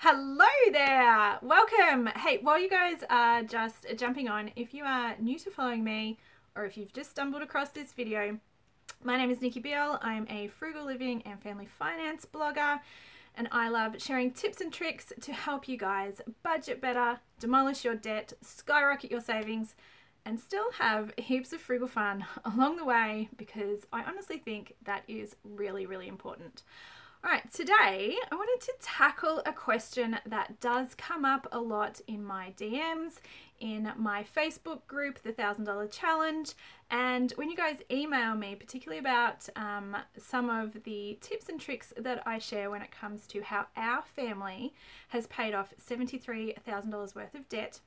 Hello there, welcome. Hey, while you guys are just jumping on, if you are new to following me or if you've just stumbled across this video, my name is Nikki. I'm a frugal living and family finance blogger, and I love sharing tips and tricks to help you guys budget better, demolish your debt, skyrocket your savings, and still have heaps of frugal fun along the way, because I honestly think that is really, really important. All right, today I wanted to tackle a question that does come up a lot in my DMs, in my Facebook group, the $1,000 Challenge, and when you guys email me, particularly about some of the tips and tricks that I share when it comes to how our family has paid off $73,000 worth of debt.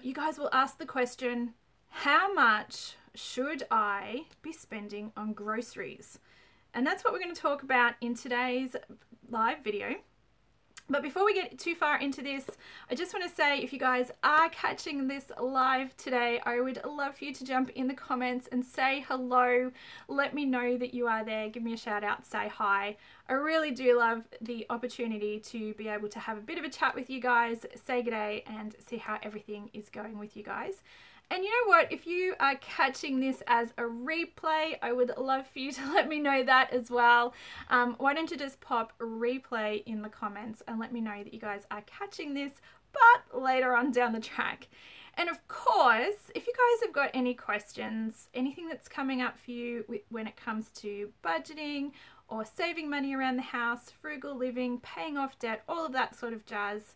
You guys will ask the question, how much should I be spending on groceries? And that's what we're going to talk about in today's live video. But before we get too far into this, I just want to say, if you guys are catching this live today, I would love for you to jump in the comments and say hello. Let me know that you are there. Give me a shout out, say hi. I really do love the opportunity to be able to have a bit of a chat with you guys, say g'day, and see how everything is going with you guys. And you know what, if you are catching this as a replay, I would love for you to let me know that as well. Why don't you just pop replay in the comments and let me know that you guys are catching this, but later on down the track. And of course, if you guys have got any questions, anything that's coming up for you when it comes to budgeting or saving money around the house, frugal living, paying off debt, all of that sort of jazz,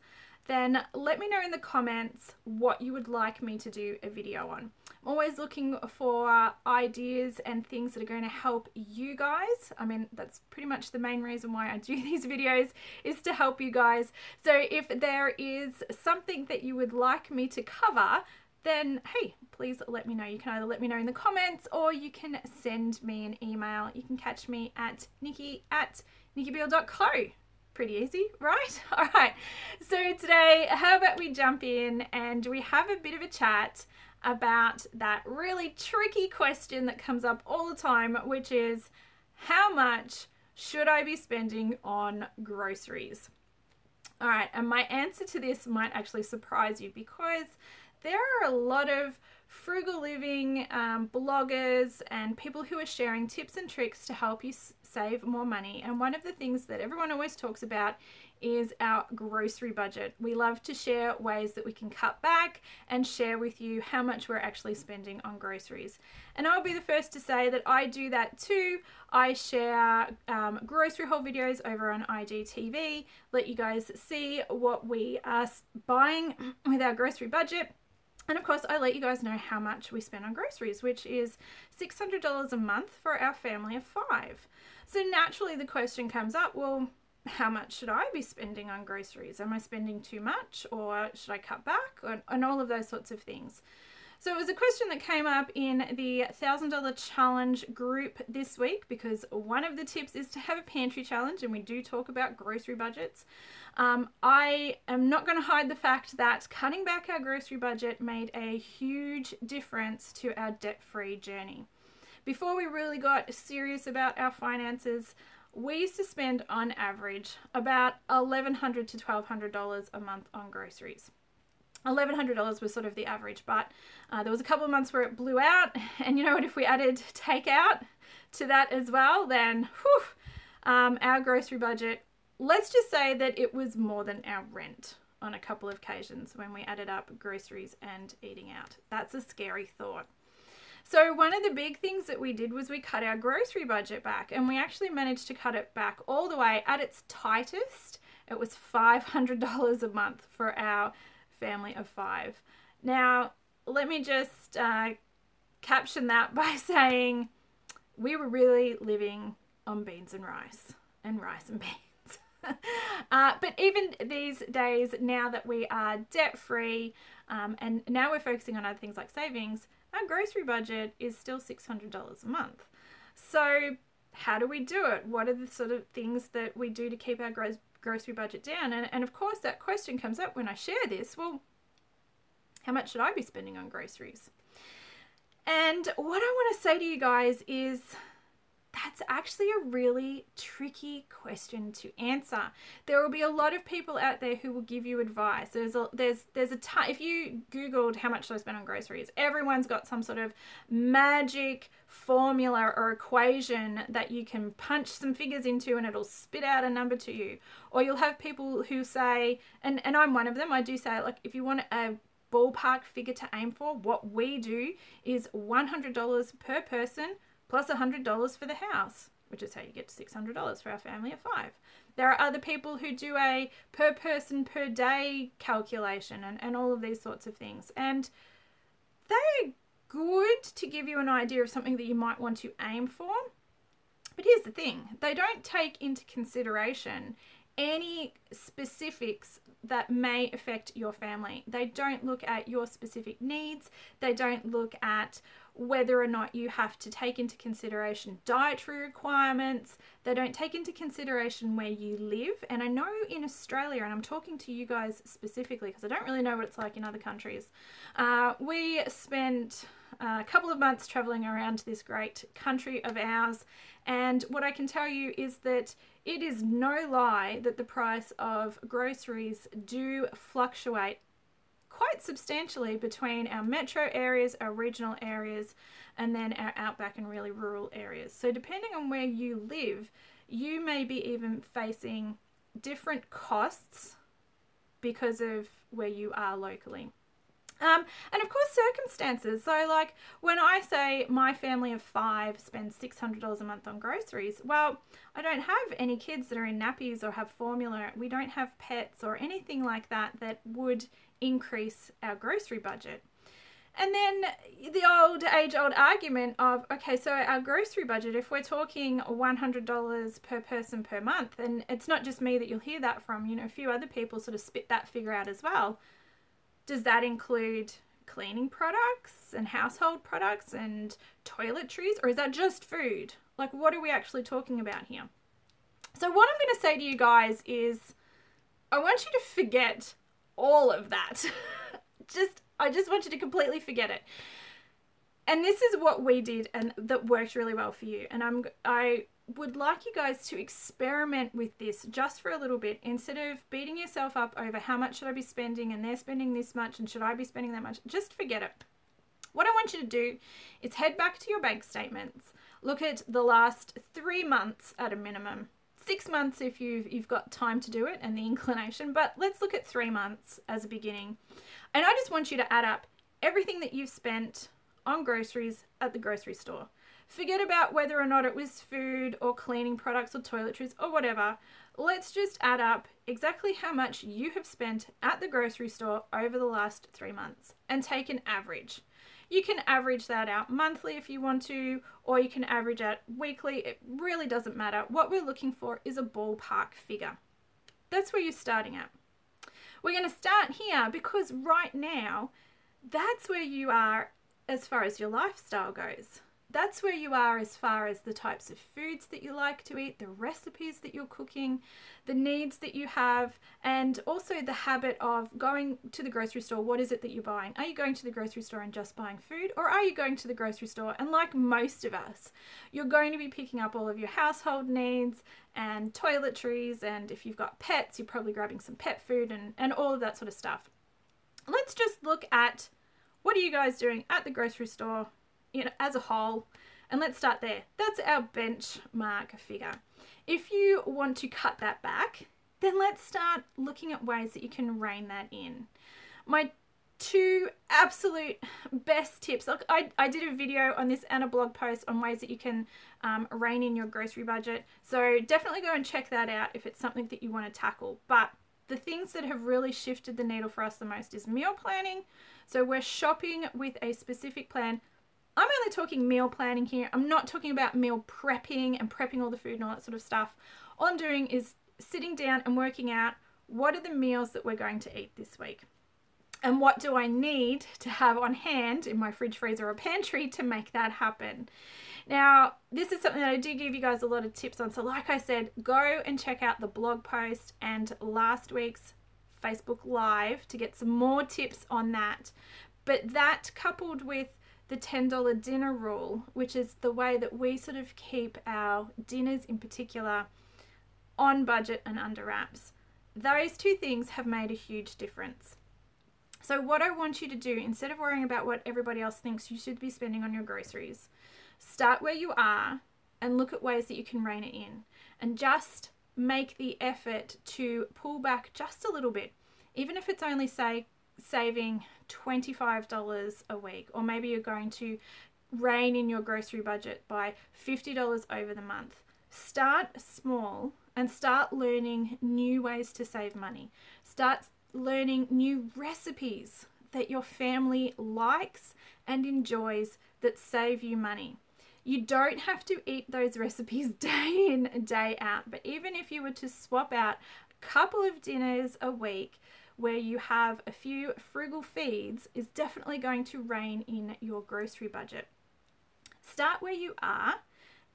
then let me know in the comments what you would like me to do a video on. I'm always looking for ideas and things that are going to help you guys. I mean, that's pretty much the main reason why I do these videos, is to help you guys. So if there is something that you would like me to cover, then hey, please let me know. You can either let me know in the comments or you can send me an email. You can catch me at nikki@nikkibeal.co. Pretty easy, right? All right, so today, how about we jump in and we have a bit of a chat about that really tricky question that comes up all the time, which is, how much should I be spending on groceries? All right, and my answer to this might actually surprise you, because there are a lot of frugal living bloggers and people who are sharing tips and tricks to help you save more money. And one of the things that everyone always talks about is our grocery budget. We love to share ways that we can cut back and share with you how much we're actually spending on groceries. And I'll be the first to say that I do that too. I share grocery haul videos over on IGTV, let you guys see what we are buying with our grocery budget. And of course, I let you guys know how much we spend on groceries, which is $600 a month for our family of 5. So naturally the question comes up, well, how much should I be spending on groceries? Am I spending too much, or should I cut back, and all of those sorts of things? So it was a question that came up in the $1,000 Challenge group this week, because one of the tips is to have a pantry challenge, and we do talk about grocery budgets. I am not going to hide the fact that cutting back our grocery budget made a huge difference to our debt-free journey. Before we really got serious about our finances, we used to spend on average about $1,100 to $1,200 a month on groceries. $1,100 was sort of the average, but there was a couple of months where it blew out, and you know what, if we added takeout to that as well, then whew, our grocery budget, let's just say that it was more than our rent on a couple of occasions when we added up groceries and eating out. That's a scary thought. So one of the big things that we did was we cut our grocery budget back, and we actually managed to cut it back all the way. At its tightest, it was $500 a month for our family of 5. Now, let me just caption that by saying we were really living on beans and rice and beans. But even these days, now that we are debt-free and now we're focusing on other things like savings, our grocery budget is still $600 a month. So how do we do it? What are the sort of things that we do to keep our grocery budget down? And of course, that question comes up when I share this. Well, how much should I be spending on groceries? And what I want to say to you guys is, that's actually a really tricky question to answer. There will be a lot of people out there who will give you advice. There's a ton. If you Googled how much do I spend on groceries, everyone's got some sort of magic formula or equation that you can punch some figures into and it'll spit out a number to you. Or you'll have people who say, and I'm one of them, I do say, like, if you want a ballpark figure to aim for, what we do is $100 per person plus $100 for the house, which is how you get to $600 for our family of 5. There are other people who do a per person per day calculation and all of these sorts of things. And they're good to give you an idea of something that you might want to aim for. But here's the thing, they don't take into consideration any specifics that may affect your family. They don't look at your specific needs. They don't look at whether or not you have to take into consideration dietary requirements. They don't take into consideration where you live. And I know in Australia, and I'm talking to you guys specifically because I don't really know what it's like in other countries, we spent a couple of months traveling around this great country of ours, and what I can tell you is that it is no lie that the price of groceries do fluctuate quite substantially between our metro areas, our regional areas, and then our outback and really rural areas. So depending on where you live, you may be even facing different costs because of where you are locally. And of course circumstances. So like when I say my family of 5 spends $600 a month on groceries, well, I don't have any kids that are in nappies or have formula. We don't have pets or anything like that that would increase our grocery budget. And then the age-old argument of, okay, so our grocery budget, if we're talking $100 per person per month, and it's not just me that you'll hear that from, you know, a few other people sort of spit that figure out as well. Does that include cleaning products and household products and toiletries, or is that just food? Like, what are we actually talking about here? So what I'm going to say to you guys is I want you to forget all of that. I just want you to completely forget it. And this is what we did and that worked really well for you. And I would like you guys to experiment with this just for a little bit, instead of beating yourself up over how much should I be spending and they're spending this much and should I be spending that much. Just forget it. What I want you to do is head back to your bank statements, look at the last 3 months at a minimum, 6 months if you've got time to do it and the inclination, but let's look at 3 months as a beginning. And I just want you to add up everything that you've spent on groceries at the grocery store. Forget about whether or not it was food or cleaning products or toiletries or whatever. Let's just add up exactly how much you have spent at the grocery store over the last 3 months and take an average. You can average that out monthly if you want to, or you can average out weekly. It really doesn't matter. What we're looking for is a ballpark figure. That's where you're starting at. We're going to start here because right now, that's where you are as far as your lifestyle goes. That's where you are as far as the types of foods that you like to eat, the recipes that you're cooking, the needs that you have, and also the habit of going to the grocery store. What is it that you're buying? Are you going to the grocery store and just buying food, or are you going to the grocery store and, like most of us, you're going to be picking up all of your household needs and toiletries, and if you've got pets, you're probably grabbing some pet food and all of that sort of stuff. Let's just look at what are you guys doing at the grocery store as a whole, and let's start there. That's our benchmark figure. If you want to cut that back, then let's start looking at ways that you can rein that in. My 2 absolute best tips. Look, I did a video on this and a blog post on ways that you can rein in your grocery budget, so definitely go and check that out if it's something that you want to tackle. But the things that have really shifted the needle for us the most is meal planning. So we're shopping with a specific plan. I'm only talking meal planning here. I'm not talking about meal prepping and prepping all the food and all that sort of stuff. All I'm doing is sitting down and working out what are the meals that we're going to eat this week. And what do I need to have on hand in my fridge, freezer, or pantry to make that happen? Now, this is something that I do give you guys a lot of tips on. So like I said, go and check out the blog post and last week's Facebook Live to get some more tips on that. But that coupled with the $10 dinner rule, which is the way that we sort of keep our dinners in particular on budget and under wraps. Those two things have made a huge difference. So what I want you to do, instead of worrying about what everybody else thinks you should be spending on your groceries, start where you are and look at ways that you can rein it in, and just make the effort to pull back just a little bit. Even if it's only, say, saving $25 a week, or maybe you're going to rein in your grocery budget by $50 over the month. Start small and start learning new ways to save money. Start learning new recipes that your family likes and enjoys that save you money. You don't have to eat those recipes day in and day out, but even if you were to swap out a couple of dinners a week where you have a few frugal feeds, is definitely going to rein in your grocery budget. Start where you are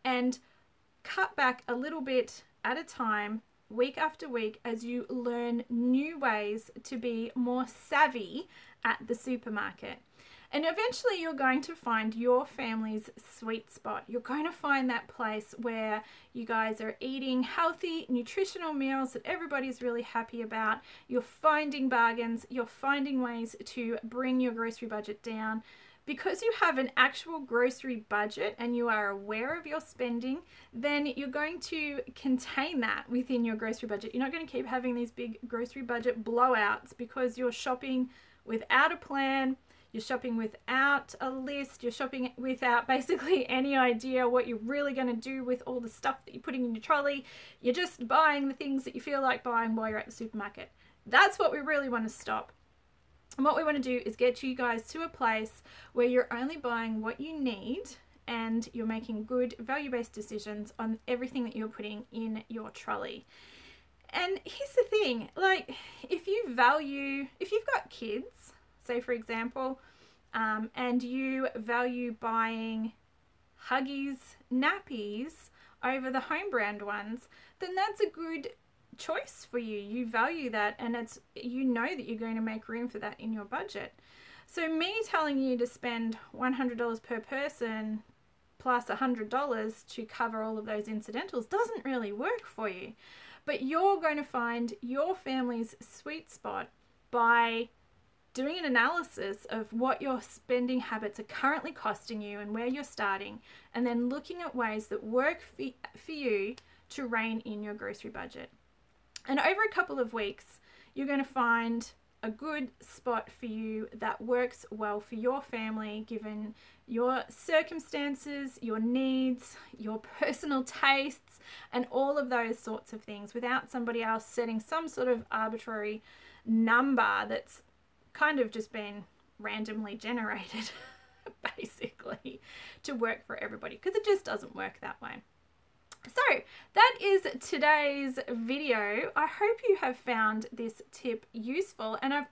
and cut back a little bit at a time, week after week, as you learn new ways to be more savvy at the supermarket. And eventually you're going to find your family's sweet spot. You're going to find that place where you guys are eating healthy, nutritional meals that everybody's really happy about. You're finding bargains. You're finding ways to bring your grocery budget down. Because you have an actual grocery budget and you are aware of your spending, then you're going to contain that within your grocery budget. You're not going to keep having these big grocery budget blowouts because you're shopping without a plan. You're shopping without a list. You're shopping without basically any idea what you're really going to do with all the stuff that you're putting in your trolley. You're just buying the things that you feel like buying while you're at the supermarket. That's what we really want to stop. And what we want to do is get you guys to a place where you're only buying what you need and you're making good value-based decisions on everything that you're putting in your trolley. And here's the thing, like if you've got kids, say for example, and you value buying Huggies nappies over the home brand ones, then that's a good choice for you. You value that, and you know that you're going to make room for that in your budget. So me telling you to spend $100 per person plus $100 to cover all of those incidentals doesn't really work for you. But you're going to find your family's sweet spot by doing an analysis of what your spending habits are currently costing you and where you're starting, and then looking at ways that work for you to rein in your grocery budget. And over a couple of weeks, you're going to find a good spot for you that works well for your family, given your circumstances, your needs, your personal tastes, and all of those sorts of things, without somebody else setting some sort of arbitrary number that's kind of just been randomly generated, basically, to work for everybody, because it just doesn't work that way. So that is today's video. I hope you have found this tip useful, and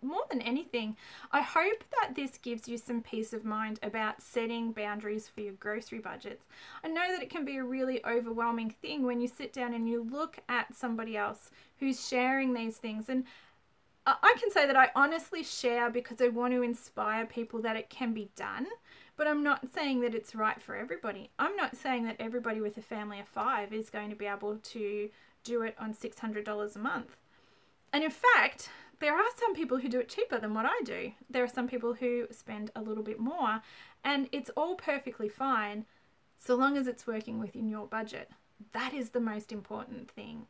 more than anything, I hope that this gives you some peace of mind about setting boundaries for your grocery budgets. I know that it can be a really overwhelming thing when you sit down and you look at somebody else who's sharing these things, and I can say that I honestly share because I want to inspire people that it can be done. But I'm not saying that it's right for everybody. I'm not saying that everybody with a family of 5 is going to be able to do it on $600 a month. And in fact, there are some people who do it cheaper than what I do. There are some people who spend a little bit more, and it's all perfectly fine so long as it's working within your budget. That is the most important thing.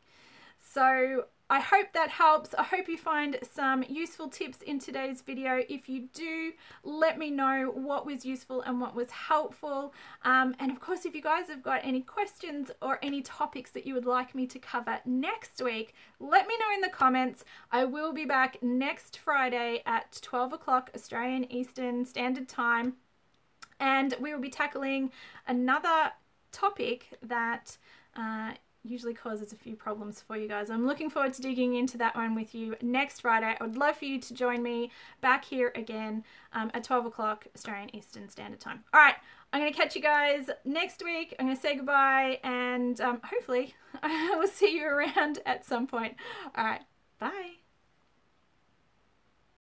So I hope that helps. I hope you find some useful tips in today's video. If you do, let me know what was useful and what was helpful. And of course, if you guys have got any questions or any topics that you would like me to cover next week, let me know in the comments. I will be back next Friday at 12 o'clock Australian Eastern Standard Time. And we will be tackling another topic that usually causes a few problems for you guys. I'm looking forward to digging into that one with you next Friday. I would love for you to join me back here again at 12 o'clock Australian Eastern Standard Time. All right, I'm going to catch you guys next week. I'm going to say goodbye, and hopefully I will see you around at some point. All right, bye.